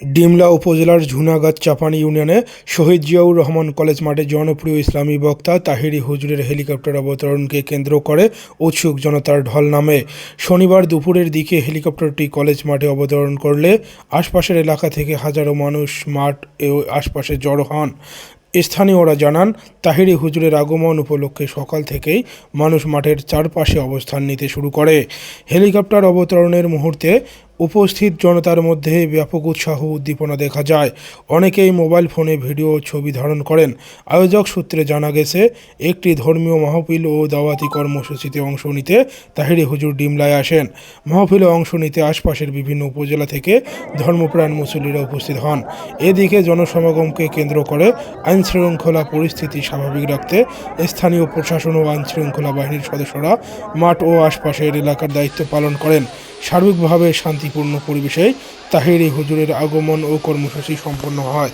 ডিমলা উপজেলার ঝুনাগাছ চাপানি ইউনিয়নে শহীদ জিয়াউর রহমান কলেজ মাঠে জনপ্রিয় ইসলামী বক্তা তাহিরি হুজুরের হেলিকপ্টার অবতরণকে কেন্দ্র করে উৎসুক জনতার ঢল নামে। শনিবার দুপুরের দিকে হেলিকপ্টারটি কলেজ মাঠে অবতরণ করলে আশপাশের এলাকা থেকে হাজারো মানুষ মাঠ ও আশপাশে জড়ো হন। স্থানীয়রা জানান, তাহিরি হুজুরের আগমন উপলক্ষে সকাল থেকেই মানুষ মাঠের চারপাশে অবস্থান নিতে শুরু করে। হেলিকপ্টার অবতরণের মুহূর্তে উপস্থিত জনতার মধ্যে ব্যাপক উৎসাহ উদ্দীপনা দেখা যায়। অনেকেই মোবাইল ফোনে ভিডিও ও ছবি ধারণ করেন। আয়োজক সূত্রে জানা গেছে, একটি ধর্মীয় মাহফিল ও দাওয়াতি কর্মসূচিতে অংশ নিতে তাহিরি হুজুর ডিমলায় আসেন। মাহফিলে অংশ নিতে আশপাশের বিভিন্ন উপজেলা থেকে ধর্মপ্রাণ মুসল্লিরা উপস্থিত হন। এদিকে জনসমাগমকে কেন্দ্র করে আইনশৃঙ্খলা পরিস্থিতি স্বাভাবিক রাখতে স্থানীয় প্রশাসন ও আইনশৃঙ্খলা বাহিনীর সদস্যরা মাঠ ও আশপাশের এলাকার দায়িত্ব পালন করেন। সার্বিকভাবে শান্তিপূর্ণ পরিবেশে তাহিরি হুজুরের আগমন ও কর্মসূচি সম্পন্ন হয়।